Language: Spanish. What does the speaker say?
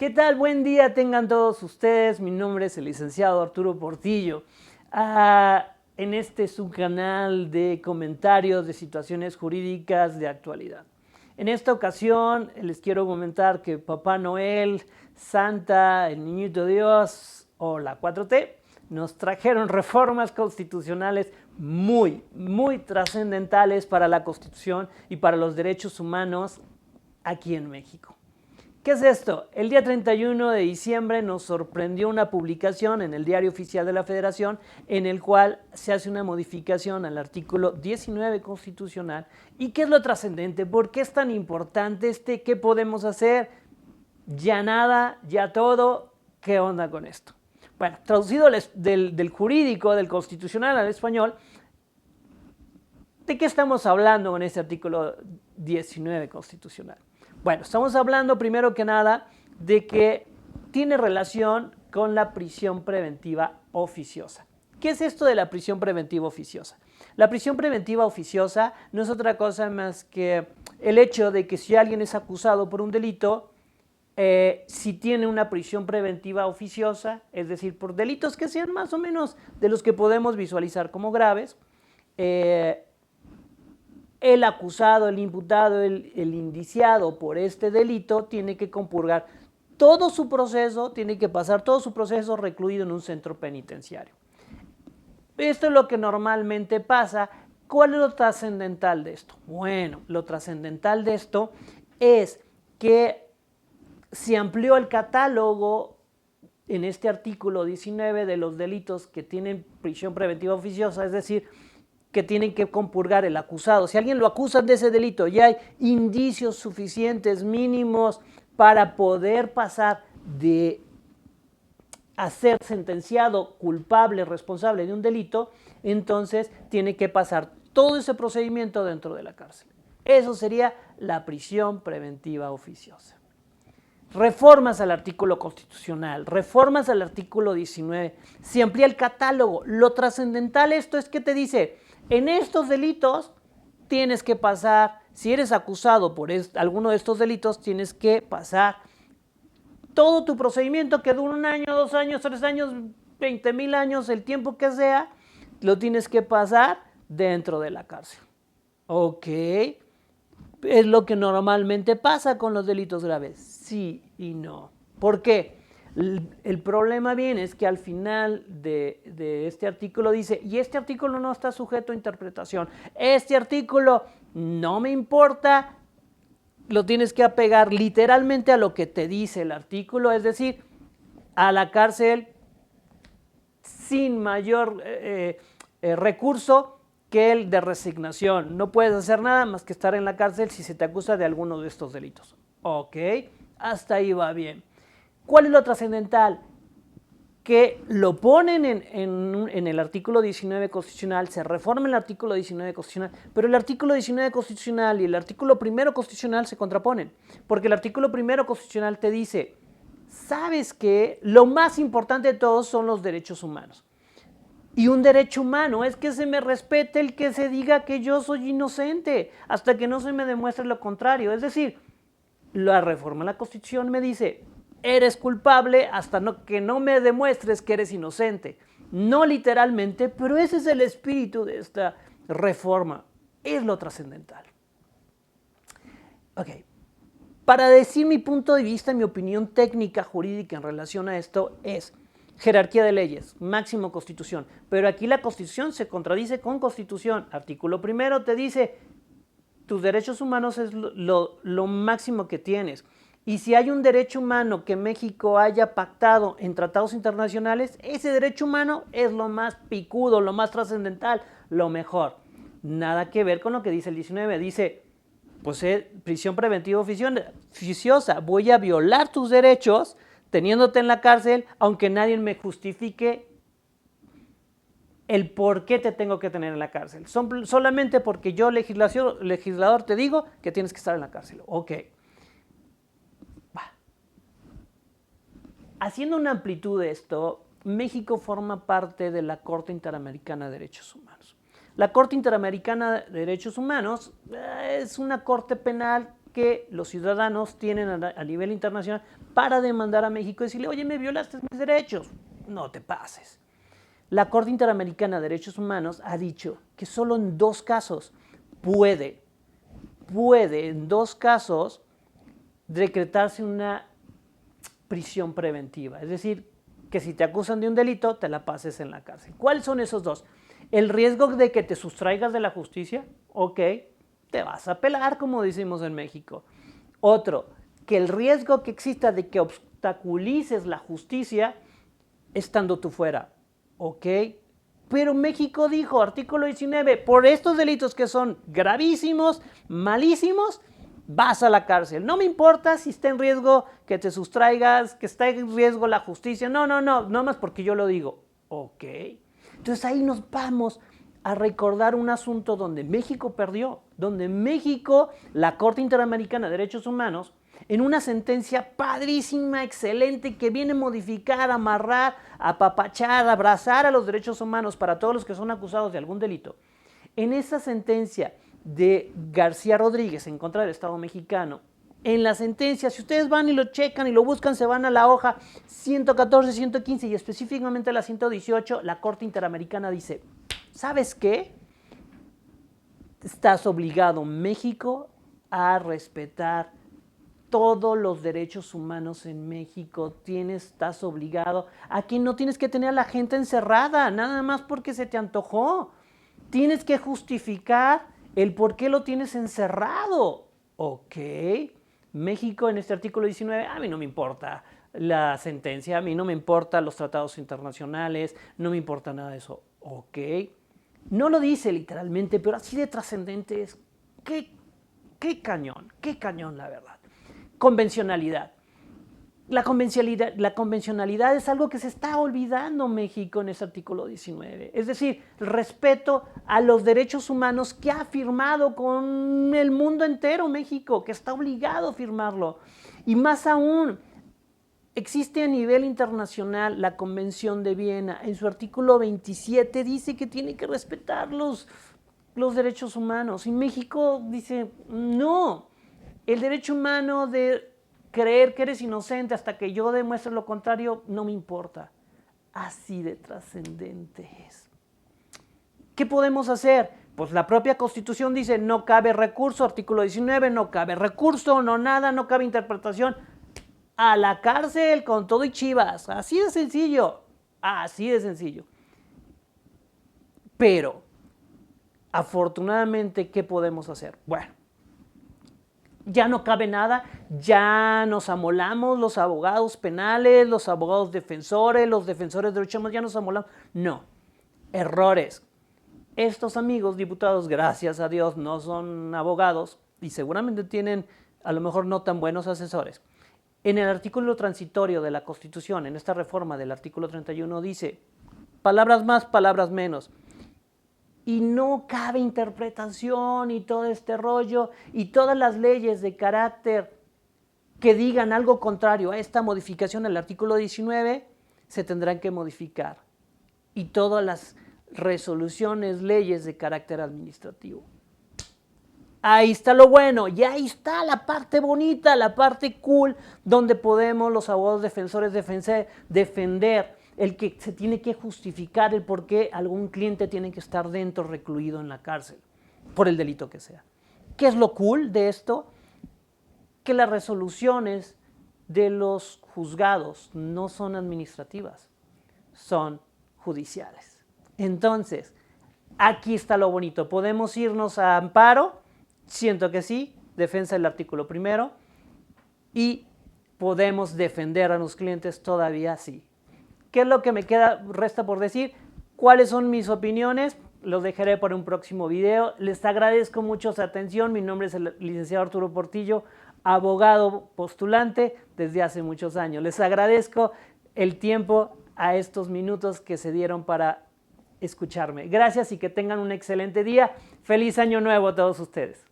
¿Qué tal? Buen día tengan todos ustedes. Mi nombre es el licenciado Arturo Portillo. En este su canal de comentarios de situaciones jurídicas de actualidad. En esta ocasión les quiero comentar que Papá Noel, Santa, el Niñito Dios o la 4T nos trajeron reformas constitucionales muy trascendentales para la Constitución y para los derechos humanos aquí en México. ¿Qué es esto? El día 31 de diciembre nos sorprendió una publicación en el Diario Oficial de la Federación en el cual se hace una modificación al artículo 19 constitucional. ¿Y qué es lo trascendente? ¿Por qué es tan importante ¿Qué podemos hacer? Ya nada, ya todo. ¿Qué onda con esto? Bueno, traducido del jurídico, del constitucional al español, ¿de qué estamos hablando con este artículo 19 constitucional? Bueno, estamos hablando primero que nada de que tiene relación con la prisión preventiva oficiosa. ¿Qué es esto de la prisión preventiva oficiosa? La prisión preventiva oficiosa no es otra cosa más que el hecho de que si alguien es acusado por un delito, si tiene una prisión preventiva oficiosa, es decir, por delitos que sean más o menos de los que podemos visualizar como graves, el acusado, el imputado, el indiciado por este delito tiene que compurgar todo su proceso, tiene que pasar todo su proceso recluido en un centro penitenciario. Esto es lo que normalmente pasa. ¿Cuál es lo trascendental de esto? Bueno, lo trascendental de esto es que se amplió el catálogo en este artículo 19 de los delitos que tienen prisión preventiva oficiosa, es decir, que tienen que compurgar el acusado. Si alguien lo acusan de ese delito, ya hay indicios suficientes, mínimos, para poder pasar de a ser sentenciado culpable, responsable de un delito, entonces tiene que pasar todo ese procedimiento dentro de la cárcel. Eso sería la prisión preventiva oficiosa. Reformas al artículo constitucional, reformas al artículo 19, se amplía el catálogo. Lo trascendental esto es que te dice, en estos delitos tienes que pasar, si eres acusado por alguno de estos delitos, tienes que pasar todo tu procedimiento que dura 1 año, 2 años, 3 años, 20,000 años, el tiempo que sea, lo tienes que pasar dentro de la cárcel. Ok. Es lo que normalmente pasa con los delitos graves. Sí y no. ¿Por qué? El problema viene es que al final de este artículo dice, y este artículo no está sujeto a interpretación. Este artículo no me importa, lo tienes que apegar literalmente a lo que te dice el artículo, es decir, a la cárcel sin mayor recurso que el de resignación. No puedes hacer nada más que estar en la cárcel si se te acusa de alguno de estos delitos. Ok, hasta ahí va bien. ¿Cuál es lo trascendental? Que lo ponen en el artículo 19 constitucional, se reforma el artículo 19 constitucional, pero el artículo 19 constitucional y el artículo 1 constitucional se contraponen, porque el artículo 1 constitucional te dice, ¿sabes qué? Lo más importante de todos son los derechos humanos. Y un derecho humano es que se me respete el que se diga que yo soy inocente, hasta que no se me demuestre lo contrario. Es decir, la reforma a la Constitución me dice, eres culpable hasta que no me demuestres que eres inocente. No literalmente, pero ese es el espíritu de esta reforma. Es lo trascendental. Ok. Para decir mi punto de vista, mi opinión técnica jurídica en relación a esto es jerarquía de leyes, máximo Constitución. Pero aquí la Constitución se contradice con Constitución. Artículo 1 te dice, tus derechos humanos es lo máximo que tienes. Y si hay un derecho humano que México haya pactado en tratados internacionales, ese derecho humano es lo más picudo, lo más trascendental, lo mejor. Nada que ver con lo que dice el 19. Dice, pues prisión preventiva oficiosa, voy a violar tus derechos teniéndote en la cárcel, aunque nadie me justifique el por qué te tengo que tener en la cárcel. Solamente porque yo, legislador, te digo que tienes que estar en la cárcel. Ok. Haciendo una amplitud de esto, México forma parte de la Corte Interamericana de Derechos Humanos. La Corte Interamericana de Derechos Humanos es una corte penal que los ciudadanos tienen a nivel internacional para demandar a México y decirle, oye, me violaste mis derechos. No te pases. La Corte Interamericana de Derechos Humanos ha dicho que solo en 2 casos puede en 2 casos decretarse una prisión preventiva. Es decir, que si te acusan de un delito, te la pases en la cárcel. ¿Cuáles son esos 2? El riesgo de que te sustraigas de la justicia, ok, te vas a pelar, como decimos en México. Otro, que el riesgo que exista de que obstaculices la justicia estando tú fuera, ok. Pero México dijo, artículo 19, por estos delitos que son gravísimos, malísimos, vas a la cárcel. No me importa si está en riesgo que te sustraigas, que está en riesgo la justicia. No, más porque yo lo digo. Ok. Entonces ahí nos vamos a recordar un asunto donde México perdió, donde México, la Corte Interamericana de Derechos Humanos, en una sentencia padrísima, excelente, que viene a modificar, amarrar, apapachar, abrazar a los derechos humanos para todos los que son acusados de algún delito. En esa sentencia de García Rodríguez en contra del Estado mexicano, en la sentencia, si ustedes van y lo checan y lo buscan, se van a la hoja 114, 115 y específicamente la 118, la Corte Interamericana dice, ¿sabes qué? Estás obligado, México, a respetar todos los derechos humanos en México. Estás obligado a que no tienes que tener a la gente encerrada, nada más porque se te antojó. Tienes que justificar el por qué lo tienes encerrado. Ok, México en este artículo 19, a mí no me importa la sentencia, a mí no me importan los tratados internacionales, no me importa nada de eso. Ok, no lo dice literalmente, pero así de trascendente es. Qué cañón la verdad. Convencionalidad. La convencionalidad es algo que se está olvidando México en ese artículo 19. Es decir, respeto a los derechos humanos que ha firmado con el mundo entero México, que está obligado a firmarlo. Y más aún, existe a nivel internacional la Convención de Viena. En su artículo 27 dice que tiene que respetar los derechos humanos. Y México dice, no, el derecho humano de creer que eres inocente hasta que yo demuestre lo contrario, no me importa. Así de trascendente es. ¿Qué podemos hacer? Pues la propia Constitución dice, no cabe recurso, artículo 19, no cabe recurso, no nada, no cabe interpretación. A la cárcel con todo y chivas. Así de sencillo. Así de sencillo. Pero, afortunadamente, ¿qué podemos hacer? Bueno, ya no cabe nada, ya nos amolamos los abogados penales, los abogados defensores, los defensores de derechos humanos, ya nos amolamos. No, errores. Estos amigos diputados, gracias a Dios, no son abogados y seguramente tienen a lo mejor no tan buenos asesores. En el artículo transitorio de la Constitución, en esta reforma del artículo 31, dice, palabras más, palabras menos. Y no cabe interpretación y todo este rollo y todas las leyes de carácter que digan algo contrario a esta modificación del artículo 19 se tendrán que modificar. Y todas las resoluciones, leyes de carácter administrativo. Ahí está lo bueno y ahí está la parte bonita, la parte cool, donde podemos los abogados defensores defender el que se tiene que justificar el por qué algún cliente tiene que estar dentro, recluido en la cárcel, por el delito que sea. ¿Qué es lo cool de esto? Que las resoluciones de los juzgados no son administrativas, son judiciales. Entonces, aquí está lo bonito. ¿Podemos irnos a amparo? Siento que sí, defensa del artículo primero. Y podemos defender a los clientes todavía sí. ¿Qué es lo que me resta por decir? ¿Cuáles son mis opiniones? Los dejaré para un próximo video. Les agradezco mucho su atención. Mi nombre es el licenciado Arturo Portillo, abogado postulante desde hace muchos años. Les agradezco el tiempo a estos minutos que se dieron para escucharme. Gracias y que tengan un excelente día. Feliz año nuevo a todos ustedes.